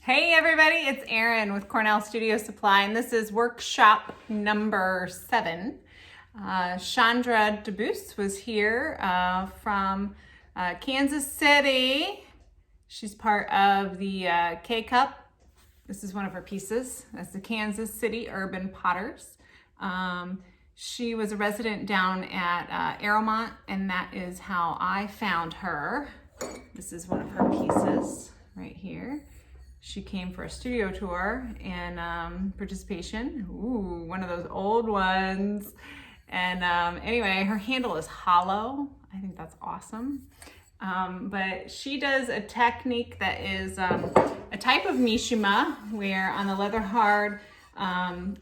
Hey everybody, it's Erin with Cornell Studio Supply, and this is workshop number 7. Chandra DeBuse was here from Kansas City. She's part of the K-Cup. This is one of her pieces. That's the Kansas City Urban Potters. She was a resident down at Arrowmont, and that is how I found her. This is one of her pieces right here. She came for a studio tour and participation. Ooh, one of those old ones. And anyway, her handle is hollow. I think that's awesome. But she does a technique that is a type of mishima, where on the leather hard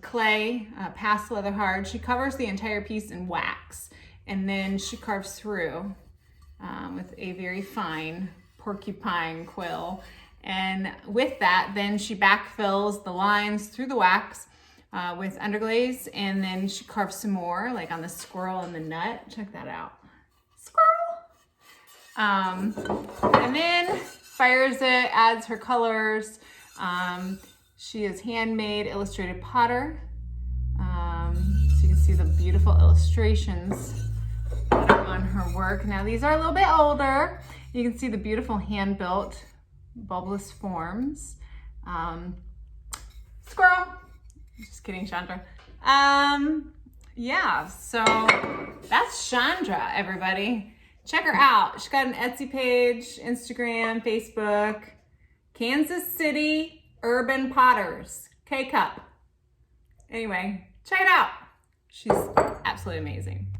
clay, past leather hard, she covers the entire piece in wax. And then she carves through with a very fine porcupine quill. And with that, then she backfills the lines through the wax with underglaze, and then she carves some more, like on the squirrel and the nut. Check that out. Squirrel! And then fires it, adds her colors. She is handmade illustrated potter. So you can see the beautiful illustrations that are on her work. Now these are a little bit older. You can see the beautiful hand-built bulbous forms. Squirrel! Just kidding, Chandra. Yeah, so that's Chandra, everybody. Check her out. She's got an Etsy page, Instagram, Facebook. Kansas City Urban Potters, K-Cup. Anyway, check it out. She's absolutely amazing.